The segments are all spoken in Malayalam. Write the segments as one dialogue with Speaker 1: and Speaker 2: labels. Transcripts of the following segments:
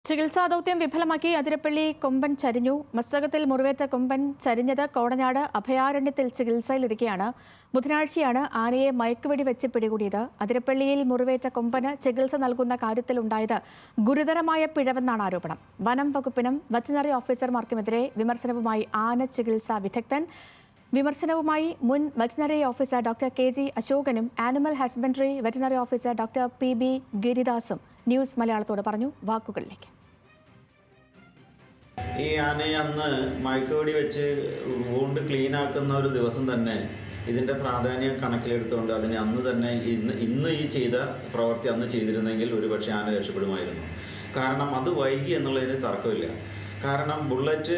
Speaker 1: ചികിത്സാ ദൗത്യം വിഫലമാക്കി അതിരപ്പള്ളി കൊമ്പൻ ചരിഞ്ഞു. മസ്തകത്തിൽ മുറിവേറ്റ കൊമ്പൻ ചരിഞ്ഞത് കോടനാട് അഭയാരണ്യത്തിൽ ചികിത്സയിലിരിക്കെയാണ്. ബുധനാഴ്ചയാണ് ആനയെ മയക്കുവെടി വെച്ച് പിടികൂടിയത്. അതിരപ്പള്ളിയിൽ മുറിവേറ്റ കൊമ്പന് ചികിത്സ നൽകുന്ന കാര്യത്തിലുണ്ടായത് ഗുരുതരമായ പിഴവെന്നാണ് ആരോപണം. വനം വകുപ്പിനും വെറ്ററിനറി ഓഫീസർമാർക്കുമെതിരെ വിമർശനവുമായി ആന ചികിത്സാ വിദഗ്ധൻ. വിമർശനവുമായി മുൻ വെറ്ററിനറി ഓഫീസർ ഡോക്ടർ KG അശോകനും animal husbandry veterinary officer doctor PB ഗിരിദാസും ന്യൂസ് മലയാളത്തോട് പറഞ്ഞു. വാക്കുകളിലേക്ക്.
Speaker 2: ഈ ആനയെ അന്ന് മയക്കുവെടി വെച്ച് വൂണ്ട് ക്ലീൻ ആക്കുന്ന ഒരു ദിവസം തന്നെ ഇതിൻ്റെ പ്രാധാന്യം കണക്കിലെടുത്തുകൊണ്ട് അതിനെ അന്ന് തന്നെ ഇന്ന് ഈ ചെയ്ത പ്രവൃത്തി അന്ന് ചെയ്തിരുന്നെങ്കിൽ ഒരുപക്ഷെ ആന രക്ഷപ്പെടുമായിരുന്നു. കാരണം അത് വൈകി എന്നുള്ളതിന് തർക്കമില്ല. കാരണം ബുള്ളറ്റ്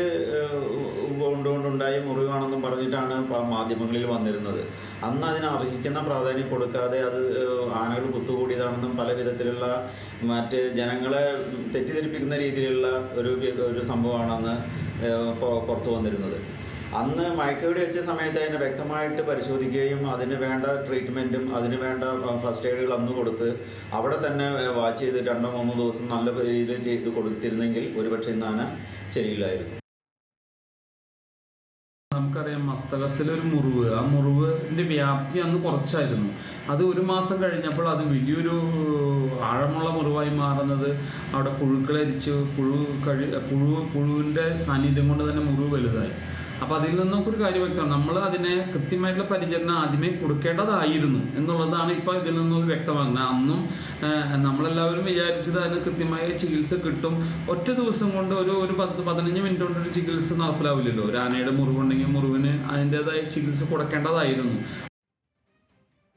Speaker 2: കൊണ്ടുകൊണ്ടുണ്ടായ മുറിവാണെന്നും പറഞ്ഞിട്ടാണ് മാധ്യമങ്ങളിൽ വന്നിരുന്നത്. അന്ന് അതിന് അർഹിക്കുന്ന പ്രാധാന്യം കൊടുക്കാതെ അത് ആനകൾ കുത്തുകൂടിയതാണെന്നും പല വിധത്തിലുള്ള മറ്റ് ജനങ്ങളെ തെറ്റിദ്ധരിപ്പിക്കുന്ന രീതിയിലുള്ള ഒരു സംഭവമാണ് അന്ന് പുറത്തു വന്നിരുന്നത്. അന്ന് മയക്കുവെടി വെച്ച സമയത്ത് അതിനെ വ്യക്തമായിട്ട് പരിശോധിക്കുകയും അതിന് വേണ്ട ട്രീറ്റ്മെൻറ്റും അതിന് വേണ്ട ഫസ്റ്റ് എയ്ഡുകൾ അന്ന് കൊടുത്ത് അവിടെ തന്നെ വാച്ച് ചെയ്ത് 2-3 ദിവസം നല്ല രീതിയിൽ ചെയ്ത് കൊടുത്തിരുന്നെങ്കിൽ ഒരുപക്ഷെ ഇന്ന് ആന ശരിയില്ലായിരുന്നു.
Speaker 3: നമുക്കറിയാം, മസ്തകത്തിലൊരു മുറിവ്, ആ മുറിവിൻ്റെ വ്യാപ്തി അന്ന് കുറച്ചായിരുന്നു. അത് 1 മാസം കഴിഞ്ഞപ്പോൾ അത് വലിയൊരു ആഴമുള്ള മുറിവായി മാറുന്നത് അവിടെ പുഴുക്കളരിച്ച് പുഴുവിൻ്റെ സാന്നിധ്യം കൊണ്ട് തന്നെ മുറിവ് വലുതായി. അപ്പോൾ അതിൽ നിന്നൊക്കെ ഒരു കാര്യം വ്യക്തമാണ്, നമ്മൾ അതിനെ കൃത്യമായിട്ടുള്ള പരിചരണം ആദ്യമേ കൊടുക്കേണ്ടതായിരുന്നു എന്നുള്ളതാണ് ഇപ്പോൾ ഇതിൽ നിന്നും വ്യക്തമാകുന്നത്. അന്നും നമ്മളെല്ലാവരും വിചാരിച്ചത് അതിന് കൃത്യമായ ചികിത്സ കിട്ടും, ഒറ്റ ദിവസം കൊണ്ട് ഒരു 10-15 മിനിറ്റ് കൊണ്ട് ഒരു ചികിത്സ നടപ്പിലാവില്ലല്ലോ. ഒരു ആനയുടെ മുറിവുണ്ടെങ്കിൽ മുറിവിന് അതിൻ്റെതായ ചികിത്സ കൊടുക്കേണ്ടതായിരുന്നു.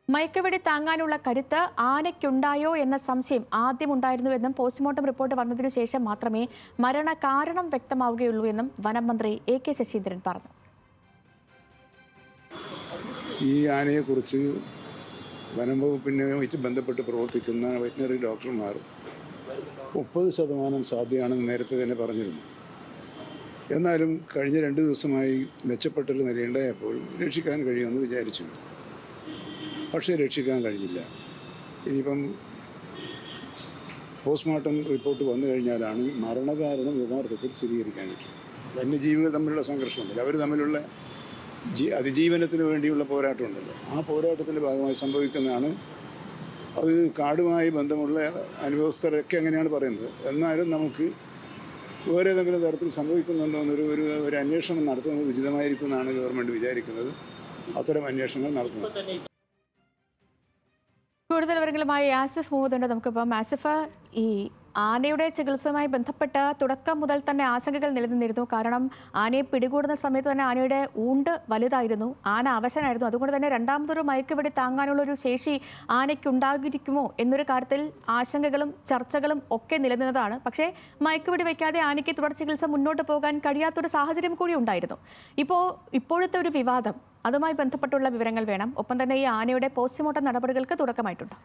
Speaker 1: മയക്കുവെടി താങ്ങാനുള്ള കരുത്ത് ആനയ്ക്കുണ്ടായോ എന്ന സംശയം ആദ്യമുണ്ടായിരുന്നുവെന്നും പോസ്റ്റ്മോർട്ടം റിപ്പോർട്ട് വന്നതിനു ശേഷം മാത്രമേ മരണകാരണം വ്യക്തമാവുകയുള്ളൂ എന്നും വനം മന്ത്രി AK ശശീന്ദ്രൻ പറഞ്ഞു.
Speaker 4: ഈ ആനയെക്കുറിച്ച് വനം വകുപ്പിനുമായിട്ട് ബന്ധപ്പെട്ട് പ്രവർത്തിക്കുന്ന വെറ്റിനറി ഡോക്ടർമാർ 30% സാധ്യമാണെന്ന് നേരത്തെ തന്നെ പറഞ്ഞിരുന്നു. എന്നാലും കഴിഞ്ഞ 2 ദിവസമായി മെച്ചപ്പെട്ടൊരു നിലയുണ്ടായപ്പോൾ രക്ഷിക്കാൻ കഴിയുമെന്ന് വിചാരിച്ചു. പക്ഷേ രക്ഷിക്കാൻ കഴിഞ്ഞില്ല. ഇനിയിപ്പം പോസ്റ്റ്മോർട്ടം റിപ്പോർട്ട് വന്നു കഴിഞ്ഞാലാണ് മരണകാരണം യഥാർത്ഥത്തിൽ സ്ഥിരീകരിക്കാൻ പറ്റും. വന്യജീവികൾ തമ്മിലുള്ള സംഘർഷമുണ്ടല്ലോ, അവർ തമ്മിലുള്ള അതിജീവനത്തിന് വേണ്ടിയുള്ള പോരാട്ടമുണ്ടല്ലോ, ആ പോരാട്ടത്തിൻ്റെ ഭാഗമായി സംഭവിക്കുന്നതാണ്. അത് കാടുമായി ബന്ധമുള്ള അനുഭവസ്ഥരൊക്കെ അങ്ങനെയാണ് പറയുന്നത്. എന്നാലും നമുക്ക് വേറെ ഏതെങ്കിലും തരത്തിൽ സംഭവിക്കുന്നുണ്ടോ എന്നൊരു അന്വേഷണം നടത്തുന്നത് ഉചിതമായിരിക്കും എന്നാണ് ഗവൺമെൻറ് വിചാരിക്കുന്നത്. അത്തരം അന്വേഷണങ്ങൾ നടത്തുന്നത്.
Speaker 1: കൂടുതൽ വിവരങ്ങളുമായി ആസിഫ് മുഹമ്മദ് നമുക്കിപ്പം. ആസിഫ്, ഈ ആനയുടെ ചികിത്സയുമായി ബന്ധപ്പെട്ട് തുടക്കം മുതൽ തന്നെ ആശങ്കകൾ നിലനിന്നിരുന്നു. കാരണം ആനയെ പിടികൂടുന്ന സമയത്ത് തന്നെ ആനയുടെ ഊണ്ട് വലുതായിരുന്നു, ആന അവശനായിരുന്നു. അതുകൊണ്ട് തന്നെ രണ്ടാമതൊരു മയക്കുവെടി താങ്ങാനുള്ളൊരു ശേഷി ആനയ്ക്കുണ്ടാകിരിക്കുമോ എന്നൊരു കാര്യത്തിൽ ആശങ്കകളും ചർച്ചകളും ഒക്കെ നിലനിന്നതാണ്. പക്ഷേ മയക്കുവെടി വയ്ക്കാതെ ആനയ്ക്ക് തുടർ ചികിത്സ മുന്നോട്ട് പോകാൻ കഴിയാത്തൊരു സാഹചര്യം കൂടി ഉണ്ടായിരുന്നു. ഇപ്പോഴത്തെ ഒരു വിവാദം, അതുമായി ബന്ധപ്പെട്ടുള്ള വിവരങ്ങൾ വേണം. ഒപ്പം തന്നെ ഈ ആനയുടെ പോസ്റ്റ്മോർട്ടം നടപടികൾക്ക് തുടക്കമായിട്ടുണ്ട്.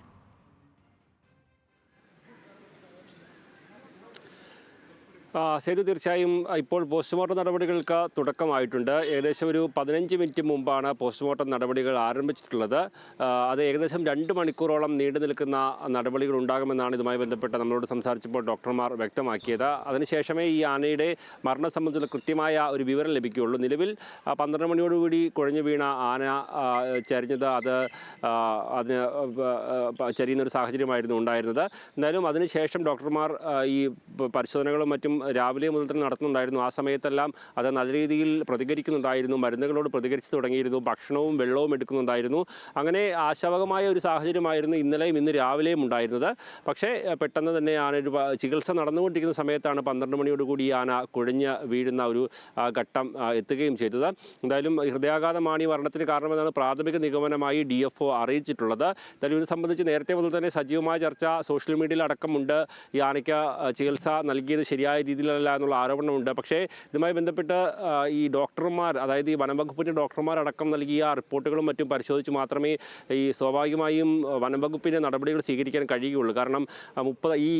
Speaker 5: സേതു, തീർച്ചയായും ഇപ്പോൾ പോസ്റ്റ്മോർട്ടം നടപടികൾക്ക് തുടക്കമായിട്ടുണ്ട്. ഏകദേശം ഒരു 15 മിനിറ്റ് മുമ്പാണ് പോസ്റ്റ്മോർട്ടം നടപടികൾ ആരംഭിച്ചിട്ടുള്ളത്. അത് ഏകദേശം 2 മണിക്കൂറോളം നീണ്ടു നിൽക്കുന്ന നടപടികൾ ഉണ്ടാകുമെന്നാണ് ഇതുമായി ബന്ധപ്പെട്ട് നമ്മളോട് സംസാരിച്ചപ്പോൾ ഡോക്ടർമാർ വ്യക്തമാക്കിയത്. അതിനുശേഷമേ ഈ ആനയുടെ മരണം സംബന്ധിച്ചുള്ള കൃത്യമായ ഒരു വിവരം ലഭിക്കുകയുള്ളൂ. നിലവിൽ 12 മണിയോടുകൂടി കുഴഞ്ഞു വീണ ആന ചരിഞ്ഞത് അതിന് ചരിയുന്നൊരു സാഹചര്യമായിരുന്നു ഉണ്ടായിരുന്നത്. എന്തായാലും അതിനുശേഷം ഡോക്ടർമാർ ഈ പരിശോധനകളും മറ്റും രാവിലെ മുതൽ തന്നെ നടത്തുന്നുണ്ടായിരുന്നു. ആ സമയത്തെല്ലാം അത് നല്ല രീതിയിൽ പ്രതികരിക്കുന്നുണ്ടായിരുന്നു, മരുന്നുകളോട് പ്രതികരിച്ച് തുടങ്ങിയിരുന്നു, ഭക്ഷണവും വെള്ളവും എടുക്കുന്നുണ്ടായിരുന്നു. അങ്ങനെ ആശാവകമായ ഒരു സാഹചര്യമായിരുന്നു ഇന്നലെയും ഇന്ന് രാവിലെയും ഉണ്ടായിരുന്നത്. പക്ഷേ പെട്ടെന്ന് തന്നെ ആനയൊരു ചികിത്സ നടന്നുകൊണ്ടിരിക്കുന്ന സമയത്താണ് 12 മണിയോടുകൂടി ആന കുഴഞ്ഞ് വീഴുന്ന ഒരു ഘട്ടം എത്തുകയും ചെയ്തത്. എന്തായാലും ഹൃദയാഘാതമാണ് ഈ മരണത്തിന് കാരണമെന്നാണ് പ്രാഥമിക നിഗമനമായി DFO അറിയിച്ചിട്ടുള്ളത്. എന്തായാലും ഇത് സംബന്ധിച്ച് നേരത്തെ മുതൽ തന്നെ സജീവമായ ചർച്ച സോഷ്യൽ മീഡിയയിൽ അടക്കമുണ്ട്. ഈ ആനയ്ക്ക് ചികിത്സ നൽകിയത് ശരിയായ രീതിയിൽ രീതിയിലല്ല എന്നുള്ള ആരോപണമുണ്ട്. പക്ഷേ ഇതുമായി ബന്ധപ്പെട്ട് ഈ ഡോക്ടർമാർ, അതായത് ഈ വനംവകുപ്പിൻ്റെ ഡോക്ടർമാരടക്കം നൽകിയ റിപ്പോർട്ടുകളും മറ്റും പരിശോധിച്ച് മാത്രമേ ഈ സ്വാഭാവികമായും വനംവകുപ്പിൻ്റെ നടപടികൾ സ്വീകരിക്കാൻ കഴിയുകയുള്ളൂ. കാരണം ഈ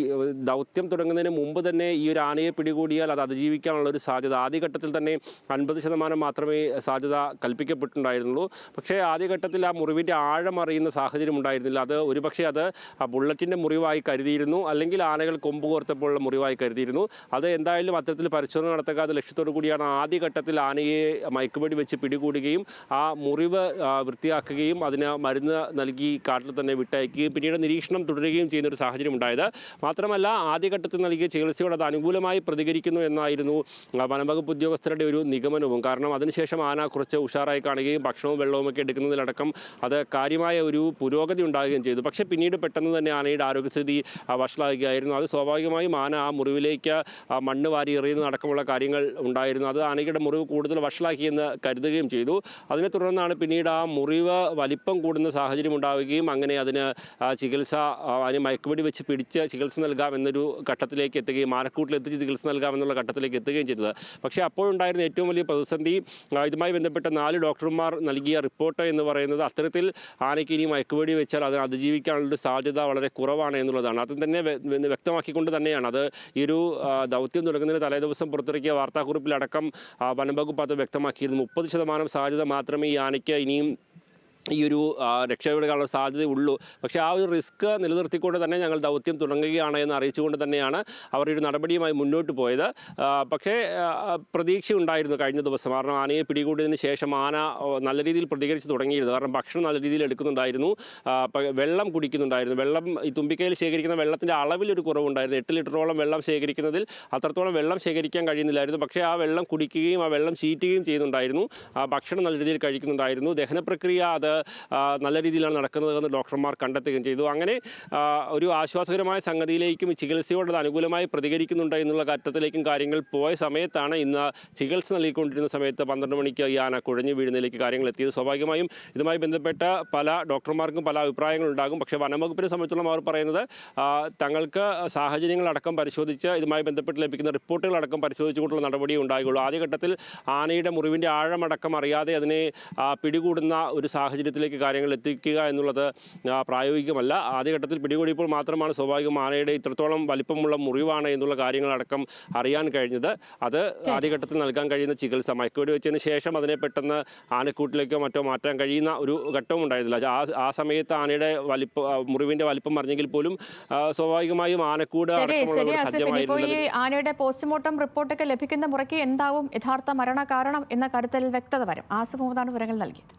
Speaker 5: ദൗത്യം തുടങ്ങുന്നതിന് മുമ്പ് തന്നെ ഈ ഒരു ആനയെ പിടികൂടിയാൽ അത് അതിജീവിക്കാനുള്ള ഒരു സാധ്യത ആദ്യഘട്ടത്തിൽ തന്നെ 50% മാത്രമേ സാധ്യത കൽപ്പിക്കപ്പെട്ടിട്ടുണ്ടായിരുന്നുള്ളൂ. പക്ഷേ ആദ്യഘട്ടത്തിൽ ആ മുറിവിൻ്റെ ആഴം അറിയുന്ന സാഹചര്യം ഉണ്ടായിരുന്നില്ല. അത് ഒരുപക്ഷെ അത് ആ ബുള്ളറ്റിൻ്റെ മുറിവായി കരുതിയിരുന്നു, അല്ലെങ്കിൽ ആനകൾ കൊമ്പ് കോർത്തപ്പോഴുള്ള മുറിവായി കരുതിയിരുന്നു. അത് എന്തായാലും അത്തരത്തിൽ പരിശോധന നടത്താതെ ലക്ഷ്യത്തോടു കൂടിയാണ് ആദ്യഘട്ടത്തിൽ ആനയെ മയക്കുവെടി വെച്ച് പിടികൂടുകയും ആ മുറിവ് വൃത്തിയാക്കുകയും അതിന് മരുന്ന് നൽകി കാട്ടിൽ തന്നെ വിട്ടയക്കുകയും പിന്നീട് നിരീക്ഷണം തുടരുകയും ചെയ്യുന്ന ഒരു സാഹചര്യം ഉണ്ടായത്. മാത്രമല്ല ആദ്യഘട്ടത്തിൽ നൽകിയ ചികിത്സയോട് അത് അനുകൂലമായി പ്രതികരിക്കുന്നു എന്നായിരുന്നു വനംവകുപ്പ് ഉദ്യോഗസ്ഥരുടെ ഒരു നിഗമനവും. കാരണം അതിനുശേഷം ആന കുറച്ച് ഉഷാറായി കാണുകയും ഭക്ഷണവും വെള്ളവും ഒക്കെ എടുക്കുന്നതിലടക്കം അത് കാര്യമായ ഒരു പുരോഗതി ഉണ്ടാകുകയും ചെയ്തു. പക്ഷേ പിന്നീട് പെട്ടെന്ന് തന്നെ ആനയുടെ ആരോഗ്യസ്ഥിതി വഷളാകുകയായിരുന്നു. അത് സ്വാഭാവികമായും ആന ആ മുറിവിലേക്ക് മണ്ണ് വാരി എറിയുന്നതടക്കമുള്ള കാര്യങ്ങൾ ഉണ്ടായിരുന്നു. അത് ആനയുടെ മുറിവ് കൂടുതൽ വഷളാക്കിയെന്ന് കരുതുകയും ചെയ്തു. അതിനെ തുടർന്നാണ് പിന്നീട് ആ മുറിവ് വലിപ്പം കൂടുന്ന സാഹചര്യം ഉണ്ടാവുകയും അങ്ങനെ അതിന് ചികിത്സ, അതിന് മയക്കുവെടി വെച്ച് പിടിച്ച് ചികിത്സ നൽകാം എന്നൊരു ഘട്ടത്തിലേക്ക് എത്തുകയും ആനക്കൂട്ടിലെത്തിച്ച് ചികിത്സ നൽകാമെന്നുള്ള ഘട്ടത്തിലേക്ക് എത്തുകയും ചെയ്തത്. പക്ഷേ അപ്പോഴുണ്ടായിരുന്ന ഏറ്റവും വലിയ പ്രതിസന്ധി ഇതുമായി ബന്ധപ്പെട്ട 4 ഡോക്ടർമാർ നൽകിയ റിപ്പോർട്ട് എന്ന് പറയുന്നത് അത്തരത്തിൽ ആനയ്ക്ക് ഇനി മയക്കുവെടി വെച്ചാൽ അത് അതിജീവിക്കാനുള്ള സാധ്യത വളരെ കുറവാണ് എന്നുള്ളതാണ്. അത് തന്നെ വ്യക്തമാക്കിക്കൊണ്ട് തന്നെയാണ് അത് ഈ ഒരു ദൗത്യം തുടങ്ങുന്നതിന് തലേദിവസം പുറത്തിറക്കിയ വാർത്താക്കുറിപ്പിലടക്കം വനംവകുപ്പ് അത് വ്യക്തമാക്കിയിരുന്നു. 30% സാധ്യത മാത്രമേ ഈ ആനയ്ക്ക് ഇനിയും ഈ ഒരു രക്ഷപ്പെടുകാനുള്ള സാധ്യതയുള്ളൂ. പക്ഷേ ആ ഒരു റിസ്ക് നിലനിർത്തിക്കൊണ്ട് തന്നെ ഞങ്ങൾ ദൗത്യം തുടങ്ങുകയാണ് എന്ന് അറിയിച്ചുകൊണ്ട് തന്നെയാണ് അവർ ഒരു നടപടിയുമായി മുന്നോട്ട് പോയത്. പക്ഷേ പ്രതീക്ഷ ഉണ്ടായിരുന്നു കഴിഞ്ഞ ദിവസം. കാരണം ആനയെ പിടികൂടിയതിന് ശേഷം ആന നല്ല രീതിയിൽ പ്രതികരിച്ച് തുടങ്ങിയിരുന്നു. കാരണം ഭക്ഷണം നല്ല രീതിയിൽ എടുക്കുന്നുണ്ടായിരുന്നു, വെള്ളം കുടിക്കുന്നുണ്ടായിരുന്നു. വെള്ളം ഈ തുമ്പിക്കൈയിൽ ശേഖരിക്കുന്ന വെള്ളത്തിൻ്റെ അളവിലൊരു കുറവുണ്ടായിരുന്നു. 8 ലിറ്ററോളം വെള്ളം ശേഖരിക്കുന്നതിൽ അത്രത്തോളം വെള്ളം ശേഖരിക്കാൻ കഴിയുന്നില്ലായിരുന്നു. പക്ഷേ ആ വെള്ളം കുടിക്കുകയും ആ വെള്ളം ചീറ്റുകയും ചെയ്യുന്നുണ്ടായിരുന്നു. ഭക്ഷണം നല്ല രീതിയിൽ കഴിക്കുന്നുണ്ടായിരുന്നു. ദഹന പ്രക്രിയ അത് നല്ല രീതിയിലാണ് നടക്കുന്നതെന്ന് ഡോക്ടർമാർ കണ്ടെത്തുകയും ചെയ്തു. അങ്ങനെ ഒരു ആശ്വാസകരമായ സംഗതിയിലേക്കും ചികിത്സയോട് അനുകൂലമായി പ്രതികരിക്കുന്നുണ്ട് എന്നുള്ള ഘട്ടത്തിലേക്കും കാര്യങ്ങൾ പോയ സമയത്താണ് ഇന്ന് ചികിത്സ നൽകിക്കൊണ്ടിരുന്ന സമയത്ത് 12 മണിക്ക് ഈ ആന കുഴഞ്ഞു വീഴുന്നതിലേക്ക് കാര്യങ്ങൾ എത്തിയത്. സ്വാഭാവികമായും ഇതുമായി ബന്ധപ്പെട്ട പല ഡോക്ടർമാർക്കും പല അഭിപ്രായങ്ങളുണ്ടാകും. പക്ഷേ വനംവകുപ്പിനെ സംബന്ധിച്ചിടത്തോളം അവർ പറയുന്നത് തങ്ങൾക്ക് സാഹചര്യങ്ങളടക്കം പരിശോധിച്ച് ഇതുമായി ബന്ധപ്പെട്ട് ലഭിക്കുന്ന റിപ്പോർട്ടുകളടക്കം പരിശോധിച്ചുകൊണ്ടുള്ള നടപടിയേ ഉണ്ടാകുകയുള്ളൂ. ആദ്യഘട്ടത്തിൽ ആനയുടെ മുറിവിൻ്റെ ആഴമടക്കം അറിയാതെ അതിനെ പിടികൂടുന്ന ഒരു സാഹചര്യത്തിലേക്ക് കാര്യങ്ങൾ എത്തിക്കുക എന്നുള്ളത് പ്രായോഗികമല്ല. ആദ്യഘട്ടത്തിൽ പിടികൂടിയപ്പോൾ മാത്രമാണ് സ്വാഭാവികം ആനയുടെ ഇത്രത്തോളം വലിപ്പമുള്ള മുറിവാണ് എന്നുള്ള കാര്യങ്ങളടക്കം അറിയാൻ കഴിഞ്ഞത്. അത് ആദ്യഘട്ടത്തിൽ നൽകാൻ കഴിയുന്ന ചികിത്സ മയക്കുവെടി വെച്ചതിന് ശേഷം അതിനെ പെട്ടെന്ന് ആനക്കൂട്ടിലേക്കോ മറ്റോ മാറ്റാൻ കഴിയുന്ന ഒരു ഘട്ടവും ഉണ്ടായിരുന്നില്ല. ആ സമയത്ത് ആനയുടെ മുറിവിൻ്റെ വലിപ്പം അറിഞ്ഞെങ്കിൽ പോലും സ്വാഭാവികമായും ആനക്കൂട്
Speaker 1: സജ്ജമായിരുന്നു. ഈ ആനയുടെ പോസ്റ്റ്മോർട്ടം റിപ്പോർട്ടൊക്കെ ലഭിക്കുന്ന മുറയ്ക്ക് എന്താവും യഥാർത്ഥ മരണ കാരണം എന്ന കാര്യത്തിൽ വ്യക്തത വരും. ആസിഫ് മുഹമ്മദാണ് വിവരങ്ങൾ നൽകിയത്.